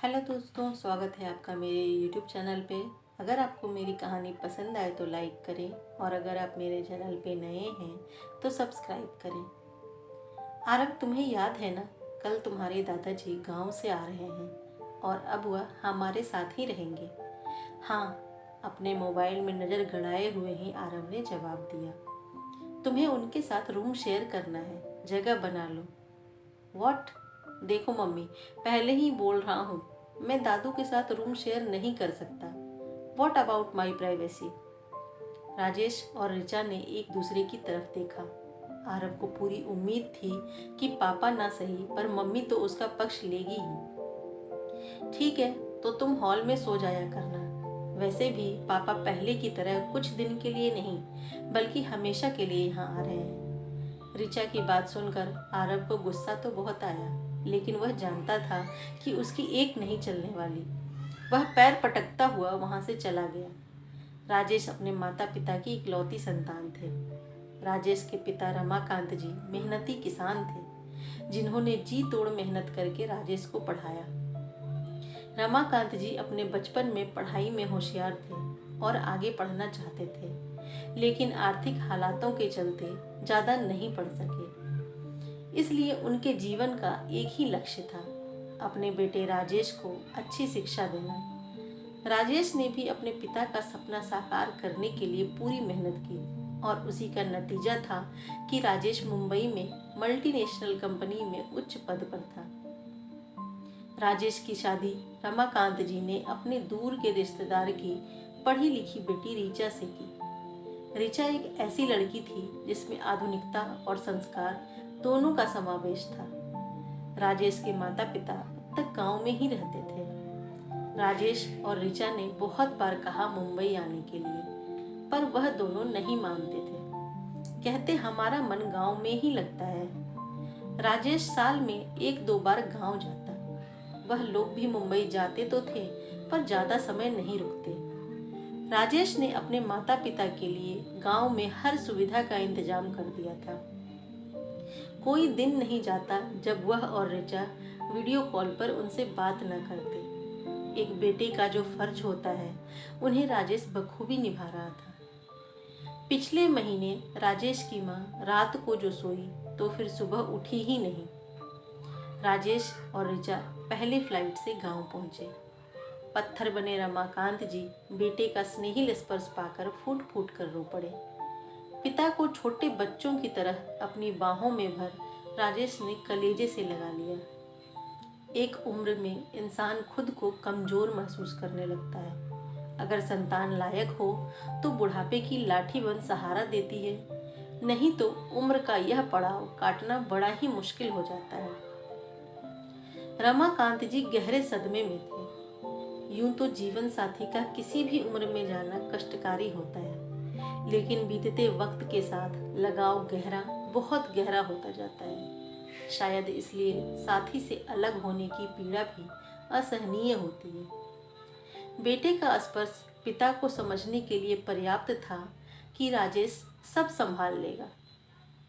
Hello दोस्तों, स्वागत है आपका मेरे यूट्यूब चैनल पे। अगर आपको मेरी कहानी पसंद आए तो लाइक करें और अगर आप मेरे चैनल पे नए हैं तो सब्सक्राइब करें। आरव, तुम्हें याद है ना, कल तुम्हारे दादाजी गांव से आ रहे हैं और अब वह हमारे साथ ही रहेंगे। हाँ, अपने मोबाइल में नज़र गड़ाए हुए ही आरव ने जवाब दिया। तुम्हें उनके साथ रूम शेयर करना है, जगह बना लो। व्हाट? देखो मम्मी, पहले ही बोल रहा हूँ, मैं दादू के साथ रूम शेयर नहीं कर सकता। What about my privacy? Rajesh और ऋचा ने एक दूसरे की तरफ देखा। आरव को पूरी उम्मीद थी कि पापा ना सही पर मम्मी तो उसका पक्ष लेगी ही। ठीक है, तो तुम हॉल में सो जाया करना। वैसे भी पापा पहले की तरह कुछ दिन के लिए नहीं बल्कि हमेशा के लिए यहाँ आ रहे हैं। ऋचा की बात सुनकर आरव को गुस्सा तो बहुत आया, लेकिन वह जानता था कि उसकी एक नहीं चलने वाली। वह पैर पटकता हुआ वहां से चला गया। राजेश अपने माता पिता की इकलौती संतान थे। राजेश के पिता रमाकांत जी मेहनती किसान थे, जिन्होंने जी तोड़ मेहनत करके राजेश को पढ़ाया। रमाकांत जी अपने बचपन में पढ़ाई में होशियार थे और आगे पढ़ना चाहते थे, लेकिन आर्थिक हालातों के चलते ज़्यादा नहीं पढ़ सके। इसलिए उनके जीवन का एक ही लक्ष्य था, अपने बेटे राजेश को अच्छी शिक्षा देना। राजेश ने भी अपने पिता का सपना साकार करने के लिए पूरी मेहनत की और उसी का नतीजा था कि राजेश मुंबई में मल्टीनेशनल कंपनी में उच्च पद पर था। राजेश की शादी रमाकांत जी ने अपने दूर के रिश्तेदार की पढ़ी लिखी बेटी ऋचा से की। ऋचा एक ऐसी लड़की थी जिसमें आधुनिकता और संस्कार दोनों का समावेश था। राजेश के माता पिता अब तक गांव में ही रहते थे। राजेश और ऋचा ने बहुत बार कहा मुंबई आने के लिए, पर वह दोनों नहीं मानते थे। कहते हमारा मन गांव में ही लगता है। राजेश साल में एक दो बार गांव जाता। वह लोग भी मुंबई जाते तो थे, पर ज्यादा समय नहीं रुकते। राजेश ने अपने माता पिता के लिए गांव में हर सुविधा का इंतजाम कर दिया था। कोई दिन नहीं जाता जब वह और ऋचा वीडियो कॉल पर उनसे बात न करते। एक बेटे का जो फर्ज होता है, उन्हें राजेश बखूबी निभा रहा था। पिछले महीने राजेश की माँ रात को जो सोई तो फिर सुबह उठी ही नहीं। राजेश और ऋचा पहले फ्लाइट से गांव पहुंचे। पत्थर बने रमाकांत जी बेटे का स्नेहिल स्पर्श पाकर फूट फूट कर रो पड़े। पिता को छोटे बच्चों की तरह अपनी बाहों में भर राजेश ने कलेजे से लगा लिया। एक उम्र में इंसान खुद को कमजोर महसूस करने लगता है। अगर संतान लायक हो तो बुढ़ापे की लाठी बन सहारा देती है, नहीं तो उम्र का यह पड़ाव काटना बड़ा ही मुश्किल हो जाता है। रमाकांत जी गहरे सदमे में थे। यूं तो जीवन साथी का किसी भी उम्र में जाना कष्टकारी होता है, लेकिन बीतते वक्त के साथ लगाव गहरा, बहुत गहरा होता जाता है। शायद इसलिए साथी से अलग होने की पीड़ा भी असहनीय होती है। बेटे का स्पर्श पिता को समझने के लिए पर्याप्त था कि राजेश सब संभाल लेगा।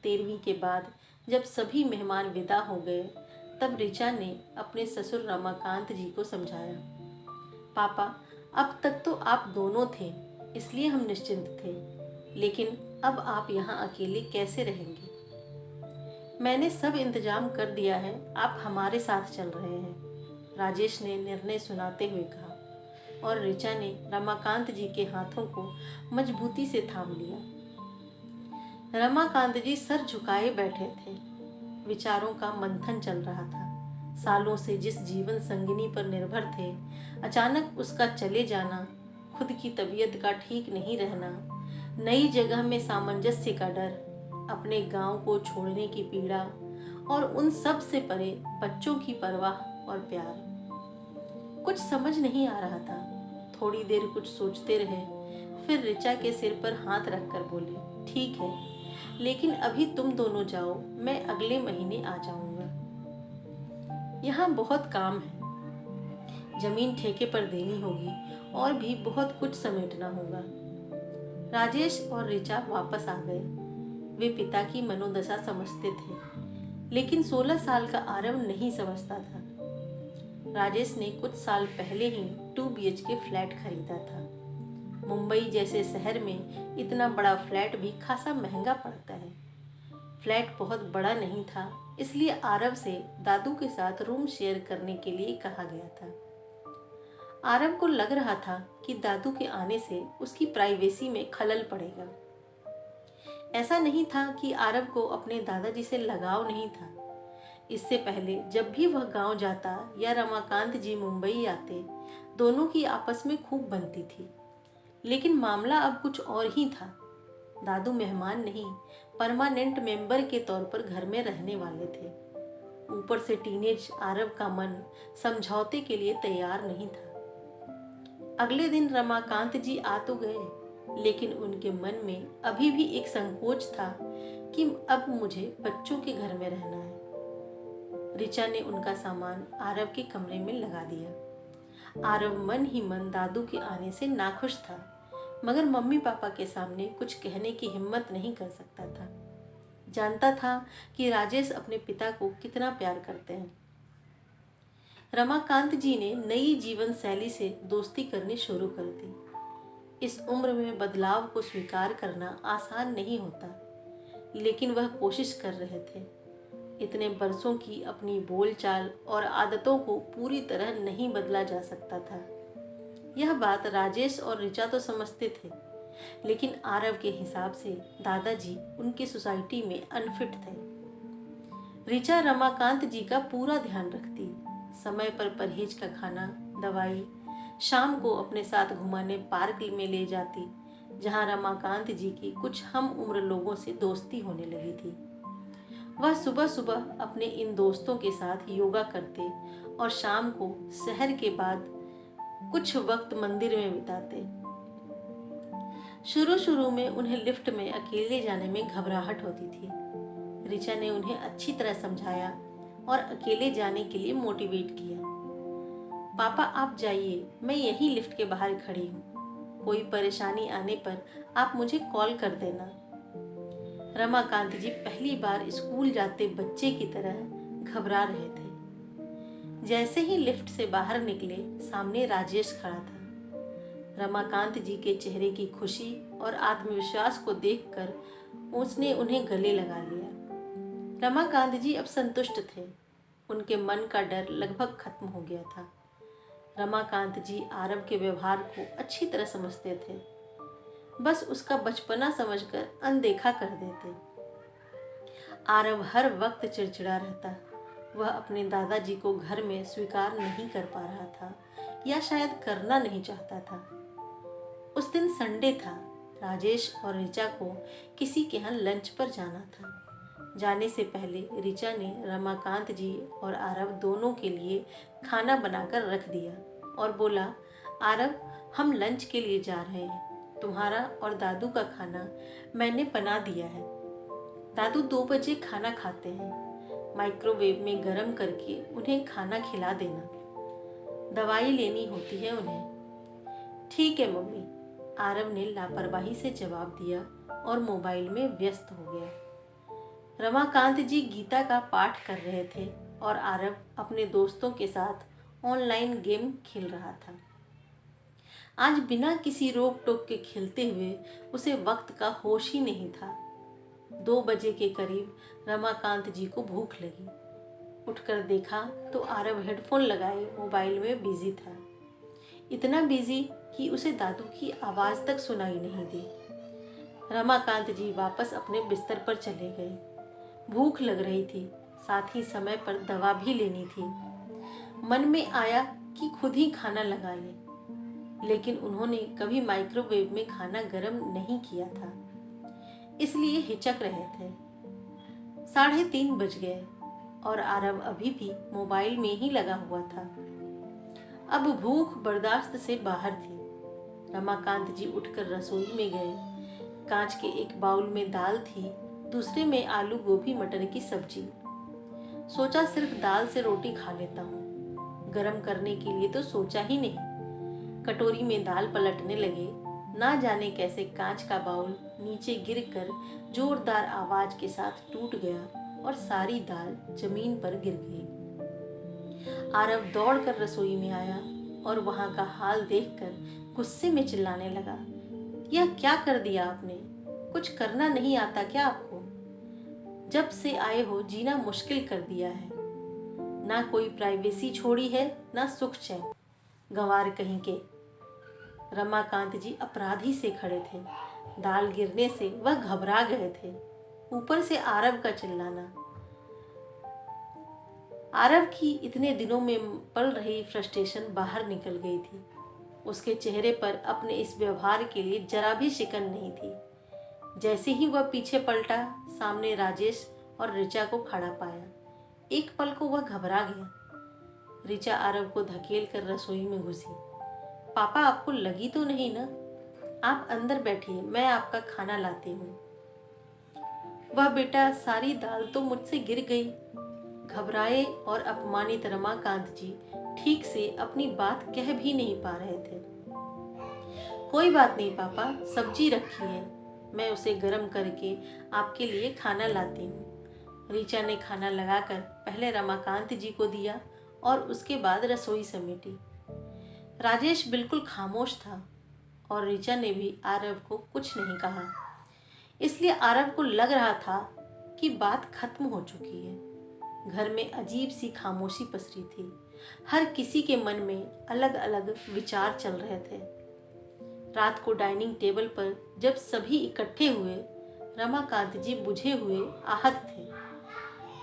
13वीं के बाद जब सभी मेहमान विदा हो गए, तब ऋचा ने अपने ससुर रमाकांत जी को समझाया। पापा, अब तक तो आप दोनों थे, इसलिए हम निश्चिंत थे, लेकिन अब आप यहाँ अकेले कैसे रहेंगे? मैंने सब इंतजाम कर दिया है, आप हमारे साथ चल रहे हैं, राजेश ने निर्णय सुनाते हुए कहा। और ऋचा ने रमाकांत जी के हाथों को मजबूती से थाम लिया। रमाकांत जी सर झुकाए बैठे थे। विचारों का मंथन चल रहा था। सालों से जिस जीवन संगिनी पर निर्भर थे, अचानक उसका चले जाना, खुद की तबीयत का ठीक नहीं रहना, नई जगह में सामंजस्य का डर, अपने गांव को छोड़ने की पीड़ा और उन सब से परे बच्चों की परवाह और प्यार। कुछ समझ नहीं आ रहा था। थोड़ी देर कुछ सोचते रहे, फिर ऋचा के सिर पर हाथ रखकर बोले, ठीक है, लेकिन अभी तुम दोनों जाओ, मैं अगले महीने आ जाऊंगा। यहाँ बहुत काम है, जमीन ठेके पर देनी होगी और भी बहुत कुछ समेटना होगा। राजेश और ऋचा वापस आ गए। वे पिता की मनोदशा समझते थे, लेकिन 16 साल का आरव नहीं समझता था। राजेश ने कुछ साल पहले ही 2 BHK फ्लैट खरीदा था। मुंबई जैसे शहर में इतना बड़ा फ्लैट भी खासा महंगा पड़ता है। फ्लैट बहुत बड़ा नहीं था, इसलिए आरव से दादू के साथ रूम शेयर करने के लिए कहा गया था। आरव को लग रहा था कि दादू के आने से उसकी प्राइवेसी में खलल पड़ेगा। ऐसा नहीं था कि आरव को अपने दादाजी से लगाव नहीं था। इससे पहले जब भी वह गांव जाता या रमाकांत जी मुंबई आते, दोनों की आपस में खूब बनती थी। लेकिन मामला अब कुछ और ही था। दादू मेहमान नहीं, परमानेंट मेंबर के तौर पर घर में रहने वाले थे। ऊपर से टीनेज आरव का मन समझौते के लिए तैयार नहीं था। अगले दिन रमाकांत जी आ तो गए, लेकिन उनके मन में अभी भी एक संकोच था कि अब मुझे बच्चों के घर में रहना है। ऋचा ने उनका सामान आरव के कमरे में लगा दिया। आरव मन ही मन दादू के आने से नाखुश था, मगर मम्मी पापा के सामने कुछ कहने की हिम्मत नहीं कर सकता था। जानता था कि राजेश अपने पिता को कितना प्यार करते हैं। रमाकांत जी ने नई जीवन शैली से दोस्ती करनी शुरू कर दी। इस उम्र में बदलाव को स्वीकार करना आसान नहीं होता, लेकिन वह कोशिश कर रहे थे। इतने बरसों की अपनी बोलचाल और आदतों को पूरी तरह नहीं बदला जा सकता था। यह बात राजेश और ऋचा तो समझते थे, लेकिन आरव के हिसाब से दादाजी उनकी सोसाइटी में अनफिट थे। ऋचा रमाकांत जी का पूरा ध्यान रखती, समय पर परहेज का खाना, दवाई, शाम को अपने साथ घुमाने पार्क में ले जाती, जहां रमाकांत जी की कुछ हम उम्र लोगों से दोस्ती होने लगी थी। वह सुबह सुबह अपने इन दोस्तों के साथ योगा करते और शाम को शहर के बाद कुछ वक्त मंदिर में बिताते। शुरू शुरू में उन्हें लिफ्ट में अकेले जाने में घबराहट होती थी। ऋचा ने उन्हें अच्छी तरह समझाया और अकेले जाने के लिए मोटिवेट किया। पापा आप जाइए, मैं यहीं लिफ्ट के बाहर खड़ी हूँ। कोई परेशानी आने पर आप मुझे कॉल कर देना। रमाकांत जी पहली बार स्कूल जाते बच्चे की तरह घबरा रहे थे। जैसे ही लिफ्ट से बाहर निकले, सामने राजेश खड़ा था। रमाकांत जी के चेहरे की खुशी और आत्मविश्वास को देखकर उसने उन्हें गले लगा लिया। रमाकांत जी अब संतुष्ट थे। उनके मन का डर लगभग खत्म हो गया था। रमाकांत जी आरव के व्यवहार को अच्छी तरह समझते थे, बस उसका बचपना समझकर अनदेखा कर देते। आरव हर वक्त चिड़चिड़ा रहता। वह अपने दादाजी को घर में स्वीकार नहीं कर पा रहा था, या शायद करना नहीं चाहता था। उस दिन संडे था। राजेश और ऋचा को किसी के यहाँ लंच पर जाना था। जाने से पहले ऋचा ने रमाकांत जी और आरव दोनों के लिए खाना बनाकर रख दिया और बोला, आरव हम लंच के लिए जा रहे हैं। तुम्हारा और दादू का खाना मैंने बना दिया है। दादू 2 बजे खाना खाते हैं। माइक्रोवेव में गर्म करके उन्हें खाना खिला देना। दवाई लेनी होती है उन्हें। ठीक है मम्मी, आरव ने लापरवाही से जवाब दिया और मोबाइल में व्यस्त हो गया। रमाकांत जी गीता का पाठ कर रहे थे और आरव अपने दोस्तों के साथ ऑनलाइन गेम खेल रहा था। आज बिना किसी रोक टोक के खेलते हुए उसे वक्त का होश ही नहीं था। 2 बजे के करीब रमाकांत जी को भूख लगी। उठकर देखा तो आरव हेडफोन लगाए मोबाइल में बिजी था। इतना बिजी कि उसे दादू की आवाज़ तक सुनाई नहीं दी। रमाकांत जी वापस अपने बिस्तर पर चले गए। भूख लग रही थी, साथ ही समय पर दवा भी लेनी थी। मन में आया कि खुद ही खाना लगा लें, लेकिन उन्होंने कभी माइक्रोवेव में खाना गर्म नहीं किया था, इसलिए हिचक रहे थे। 3:30 बज गए और आरव अभी भी मोबाइल में ही लगा हुआ था। अब भूख बर्दाश्त से बाहर थी। रमाकांत जी उठकर रसोई में गए। कांच के एक बाउल में दाल थी, दूसरे में आलू गोभी मटर की सब्जी। सोचा सिर्फ दाल से रोटी खा लेता हूँ, गरम करने के लिए तो सोचा ही नहीं। कटोरी में दाल पलटने लगे। ना जाने कैसे कांच का बाउल नीचे गिरकर जोरदार आवाज के साथ टूट गया और सारी दाल जमीन पर गिर गई। आरव दौड़कर रसोई में आया और वहां का हाल देखकर गुस्से में चिल्लाने लगा, यह क्या कर दिया आपने? कुछ करना नहीं आता क्या आपको? जब से आए हो जीना मुश्किल कर दिया है। ना कोई प्राइवेसी छोड़ी है, ना सुख चैन। गंवार कहीं के। रमाकांत जी अपराधी से खड़े थे। दाल गिरने से वह घबरा गए थे। ऊपर से आरव का चिल्लाना। आरव की इतने दिनों में पल रही फ्रस्ट्रेशन बाहर निकल गई थी। उसके चेहरे पर अपने इस व्यवहार के लिए जरा भी शिकन नहीं थी। जैसे ही वह पीछे पलटा, सामने राजेश और ऋचा को खड़ा पाया। एक पल को वह घबरा गया। ऋचा आरव को धकेल कर रसोई में घुसी। पापा, आपको लगी तो नहीं ना? आप अंदर बैठिए, मैं आपका खाना लाती हूँ। वह बेटा, सारी दाल तो मुझसे गिर गई। घबराए और अपमानित रमाकांत जी ठीक से अपनी बात कह भी नहीं पा रहे थे। कोई बात नहीं पापा, सब्जी रखी है, मैं उसे गर्म करके आपके लिए खाना लाती हूँ। ऋचा ने खाना लगाकर पहले रमाकांत जी को दिया और उसके बाद रसोई समेटी। राजेश बिल्कुल खामोश था और ऋचा ने भी आरव को कुछ नहीं कहा। इसलिए आरव को लग रहा था कि बात खत्म हो चुकी है। घर में अजीब सी खामोशी पसरी थी। हर किसी के मन में अलग अलग विचार चल रहे थे। रात को डाइनिंग टेबल पर जब सभी इकट्ठे हुए, रमाकांत जी बुझे हुए आहत थे।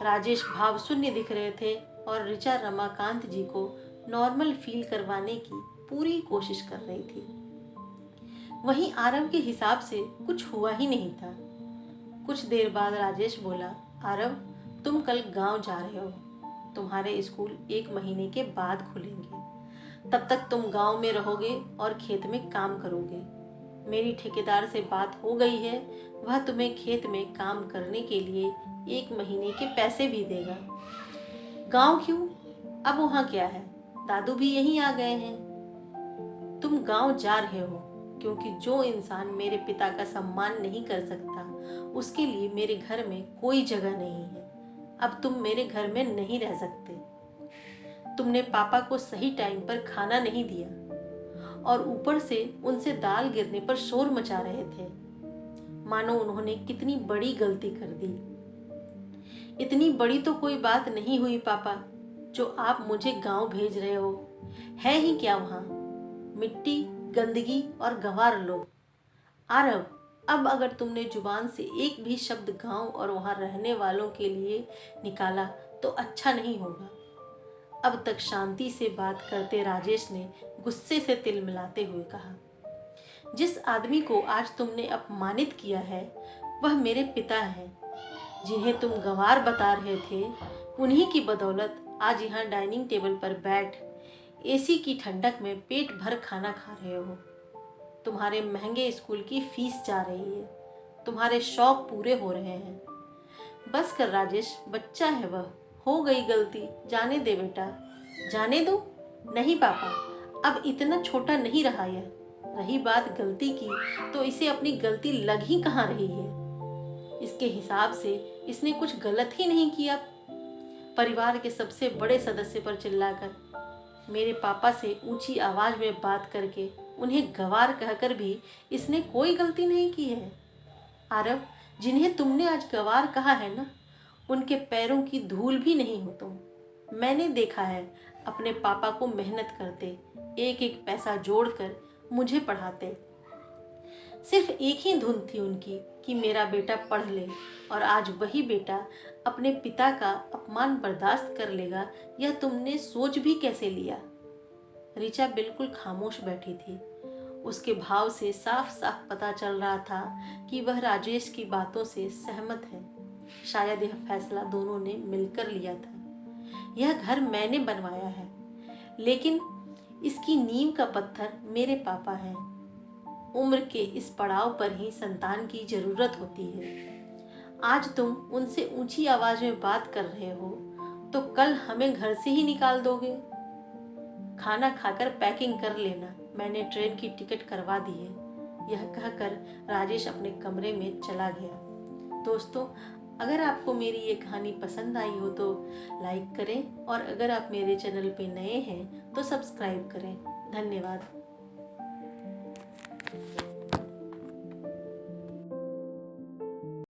राजेश भावशून्य दिख रहे थे और ऋचा रमाकांत जी को नॉर्मल फील करवाने की पूरी कोशिश कर रही थी। वहीं आरव के हिसाब से कुछ हुआ ही नहीं था। कुछ देर बाद राजेश बोला, आरव, तुम कल गांव जा रहे हो। तुम्हारे स्कूल 1 महीने के बाद खुलेंगे। तब तक तुम गांव में रहोगे और खेत में काम करोगे। मेरी ठेकेदार से बात हो गई है, वह तुम्हें खेत में काम करने के लिए 1 महीने के पैसे भी देगा। गांव क्यों? अब वहां क्या है? दादू भी यहीं आ गए हैं। तुम गांव जा रहे हो क्योंकि जो इंसान मेरे पिता का सम्मान नहीं कर सकता, उसके लिए मेरे घर में कोई जगह नहीं है। अब तुम मेरे घर में नहीं रह सकते। तुमने पापा को सही टाइम पर खाना नहीं दिया और ऊपर से उनसे दाल गिरने पर शोर मचा रहे थे, मानो उन्होंने कितनी बड़ी गलती कर दी। इतनी बड़ी तो कोई बात नहीं हुई पापा, जो आप मुझे गांव भेज रहे हो। है ही क्या वहां? मिट्टी, गंदगी और गंवार लोग। आरव, अब अगर तुमने जुबान से एक भी शब्द गांव और वहां रहने वालों के लिए निकाला तो अच्छा नहीं होगा। अब तक शांति से बात करते राजेश ने गुस्से से तिलमिलाते हुए कहा, जिस आदमी को आज तुमने अपमानित किया है वह मेरे पिता हैं, जिन्हें तुम गंवार बता रहे थे। उन्हीं की बदौलत आज यहाँ डाइनिंग टेबल पर बैठ एसी की ठंडक में पेट भर खाना खा रहे हो। तुम्हारे महंगे स्कूल की फीस जा रही है, तुम्हारे शौक पूरे हो रहे हैं। बस कर राजेश, बच्चा है वह, हो गई गलती, जाने दे बेटा। जाने दो? नहीं पापा, अब इतना छोटा नहीं रहा यह। रही बात गलती की, तो इसे अपनी गलती लग ही कहाँ रही है। इसके हिसाब से इसने कुछ गलत ही नहीं किया। परिवार के सबसे बड़े सदस्य पर चिल्लाकर, मेरे पापा से ऊंची आवाज में बात करके, उन्हें गंवार कहकर भी इसने कोई गलती नहीं की है। आरव, जिन्हें तुमने आज गंवार कहा है ना, उनके पैरों की धूल भी नहीं हो तुम। मैंने देखा है अपने पापा को मेहनत करते, एक एक पैसा जोड़कर मुझे पढ़ाते। सिर्फ एक ही धुन थी उनकी कि मेरा बेटा पढ़ ले, और आज वही बेटा अपने पिता का अपमान बर्दाश्त कर लेगा, यह तुमने सोच भी कैसे लिया? ऋचा बिल्कुल खामोश बैठी थी। उसके भाव से साफ साफ पता चल रहा था कि वह राजेश की बातों से सहमत है। शायद यह फैसला दोनों ने मिलकर लिया था। यह घर मैंने बनवाया है, लेकिन इसकी नींव का पत्थर मेरे पापा हैं। उम्र के इस पड़ाव पर ही संतान की जरूरत होती है। आज तुम उनसे ऊंची आवाज में बात कर रहे हो, तो कल हमें घर से ही निकाल दोगे। खाना खाकर पैकिंग कर लेना, मैंने ट्रेन की टिकट करवा दी है। यह कहकर राजेश अपने कमरे में चला गया। दोस्तों, अगर आपको मेरी ये कहानी पसंद आई हो तो लाइक करें और अगर आप मेरे चैनल पे नए हैं तो सब्सक्राइब करें। धन्यवाद।